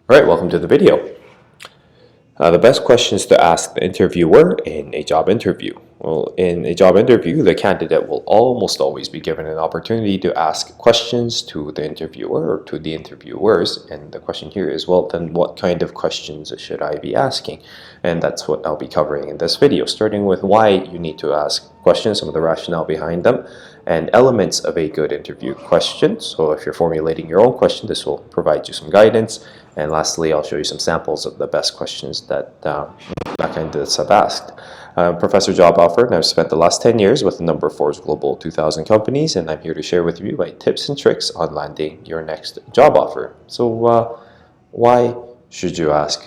All right, welcome to the video. The best questions to ask the interviewer in a job interview. Well, in a job interview, the candidate will almost always be given an opportunity to ask questions to the interviewer or to the interviewers. And the question here is, well, then what kind of questions should I be asking? And that's what I'll be covering in this video, starting with why you need to ask questions, some of the rationale behind them, and elements of a good interview question. So if you're formulating your own question, this will provide you some guidance. And lastly, I'll show you some samples of the best questions that candidates have asked. Professor Job Offer, and I've spent the last 10 years with a number of Forbes Global 2000 companies, and I'm here to share with you my tips and tricks on landing your next job offer. So why should you ask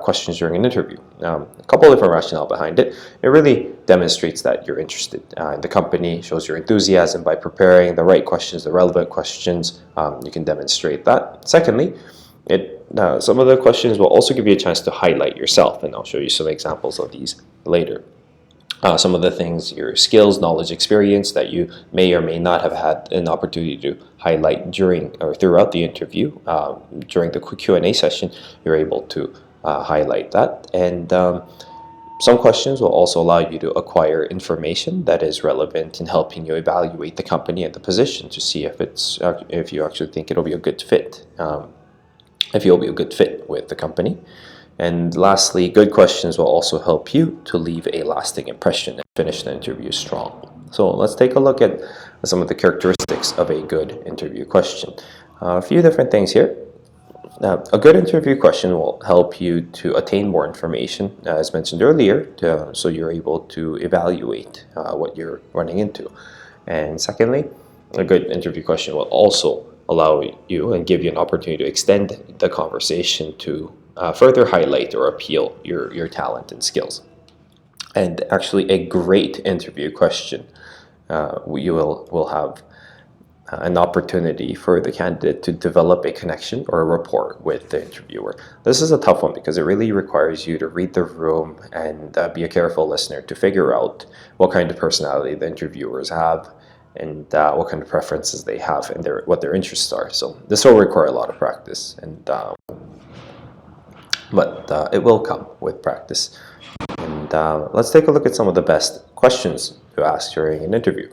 questions during an interview? A couple of different rationale behind it. It really demonstrates that you're interested in the company, shows your enthusiasm by preparing the right questions, the relevant questions. You can demonstrate that. Secondly, some of the questions will also give you a chance to highlight yourself, and I'll show you some examples of these later. Some of the things, your skills, knowledge, experience that you may or may not have had an opportunity to highlight during or throughout the interview. During the quick Q&A session, you're able to highlight that. And some questions will also allow you to acquire information that is relevant in helping you evaluate the company and the position to see if you actually think it'll be a good fit. If you'll be a good fit with the company. And lastly, good questions will also help you to leave a lasting impression and finish the interview strong. So let's take a look at some of the characteristics of a good interview question. A few different things here. A good interview question will help you to attain more information, as mentioned earlier, so you're able to evaluate what you're running into. And secondly, a good interview question will also allow you and give you an opportunity to extend the conversation to further highlight or appeal your talent and skills. And actually, a great interview question, you will have an opportunity for the candidate to develop a connection or a rapport with the interviewer. This is a tough one because it really requires you to read the room and be a careful listener to figure out what kind of personality the interviewers have, and what kind of preferences they have and what their interests are. So this will require a lot of practice, but it will come with practice. And let's take a look at some of the best questions to ask during an interview.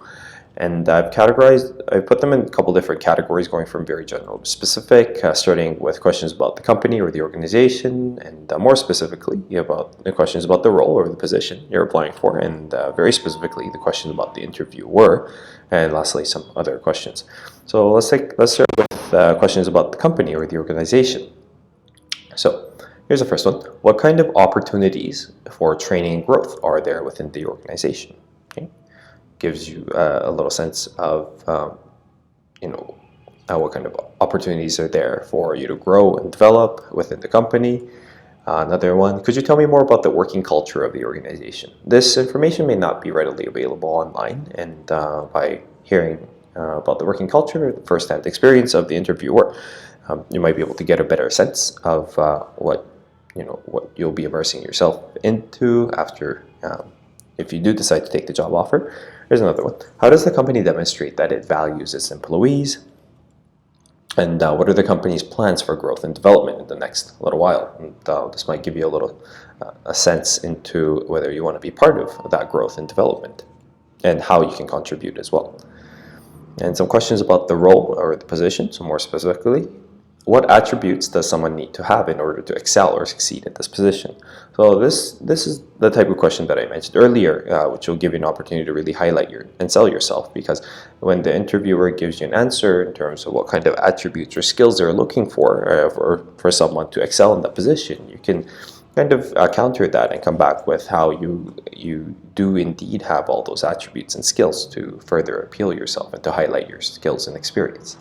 And I've put them in a couple different categories, going from very general to specific, starting with questions about the company or the organization, and more specifically, about the questions about the role or the position you're applying for, and very specifically, the questions about the interviewer, and lastly, some other questions. So let's start with questions about the company or the organization. So here's the first one. What kind of opportunities for training and growth are there within the organization? Okay. Gives you a little sense of what kind of opportunities are there for you to grow and develop within the company. Another one, could you tell me more about the working culture of the organization? This information may not be readily available online, and by hearing about the working culture, the first-hand experience of the interviewer, you might be able to get a better sense of what you'll be immersing yourself into after if you do decide to take the job offer. Here's another one. How does the company demonstrate that it values its employees? And what are the company's plans for growth and development in the next little while? And this might give you a little a sense into whether you want to be part of that growth and development and how you can contribute as well. And some questions about the role or the position. So more specifically, what attributes does someone need to have in order to excel or succeed in this position? So this is the type of question that I mentioned earlier, which will give you an opportunity to really highlight and sell yourself, because when the interviewer gives you an answer in terms of what kind of attributes or skills they're looking for someone to excel in that position, you can kind of counter that and come back with how you do indeed have all those attributes and skills to further appeal yourself and to highlight your skills and experience.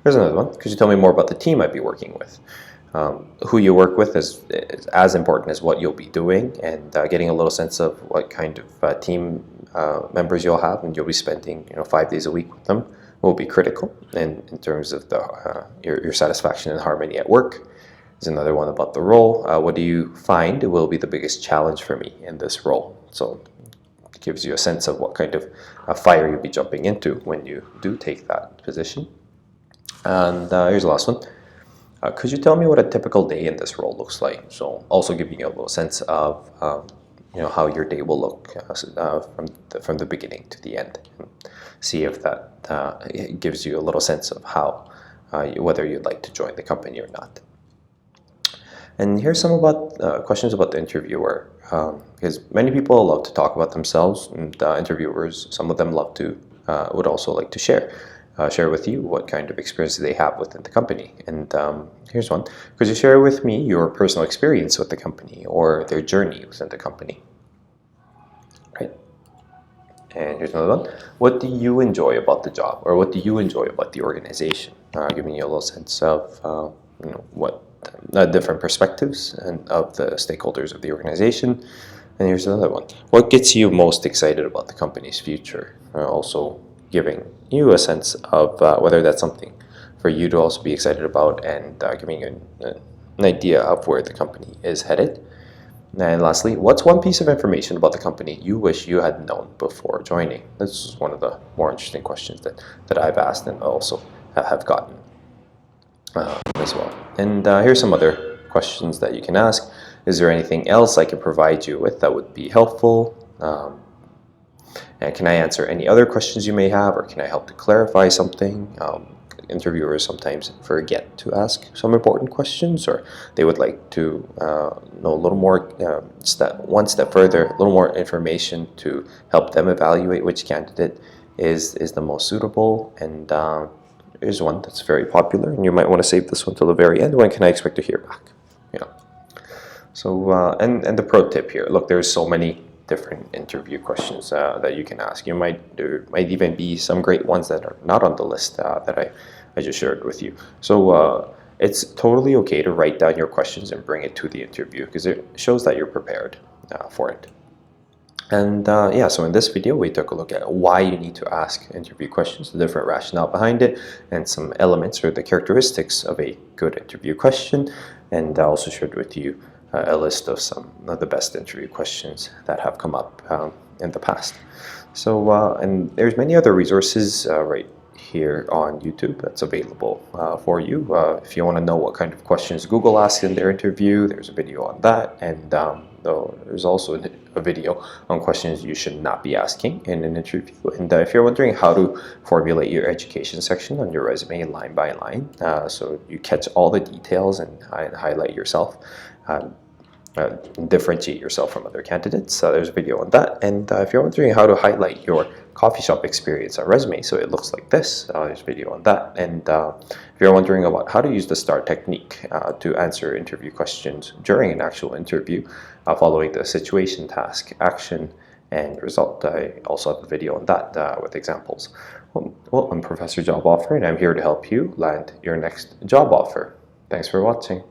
Here's another one. Could you tell me more about the team I'd be working with? Who you work with is as important as what you'll be doing, and getting a little sense of what kind of team members you'll have, and you'll be spending 5 days a week with them, will be critical in terms of your satisfaction and harmony at work. There's another one about the role. What do you find will be the biggest challenge for me in this role? So it gives you a sense of what kind of fire you'll be jumping into when you do take that position. And here's the last one. Could you tell me what a typical day in this role looks like? So also giving you a little sense of how your day will look from the beginning to the end. See if that gives you a little sense of how whether you'd like to join the company or not. And here's some questions about the interviewer, because many people love to talk about themselves, and interviewers, some of them would also like to share with you what kind of experience they have within the company. And here's one: could you share with me your personal experience with the company or their journey within the company? Right. And here's another one: what do you enjoy about the job, or what do you enjoy about the organization? Giving you a little sense of what different perspectives and of the stakeholders of the organization. And here's another one: what gets you most excited about the company's future? Also giving you a sense of whether that's something for you to also be excited about, and giving you an idea of where the company is headed. And lastly, what's one piece of information about the company you wish you had known before joining? This is one of the more interesting questions that I've asked and also have gotten as well. And here's some other questions that you can ask. Is there anything else I can provide you with that would be helpful? And can I answer any other questions you may have, or can I help to clarify something? Interviewers sometimes forget to ask some important questions, or they would like to know a little more, one step further, a little more information to help them evaluate which candidate is the most suitable. And here's one that's very popular, and you might want to save this one till the very end. When can I expect to hear back? So and the pro tip here: look, there's so many different interview questions that you can ask. There might even be some great ones that are not on the list that I just shared with you. So it's totally okay to write down your questions and bring it to the interview, because it shows that you're prepared for it. And yeah, so in this video, we took a look at why you need to ask interview questions, the different rationale behind it, and some elements or the characteristics of a good interview question. And I also shared with you a list of some of the best interview questions that have come up in the past. So, and there's many other resources right here on YouTube that's available for you. If you want to know what kind of questions Google asks in their interview, there's a video on that. And there's also a video on questions you should not be asking in an interview. And if you're wondering how to formulate your education section on your resume line by line, so you catch all the details and highlight yourself, differentiate yourself from other candidates, there's a video on that. And if you're wondering how to highlight your coffee shop experience on resume so it looks like this, there's a video on that. And if you're wondering about how to use the STAR technique to answer interview questions during an actual interview, following the situation, task, action, and result, I also have a video on that with examples. Well, I'm Professor Job Offer, and I'm here to help you land your next job offer. Thanks for watching.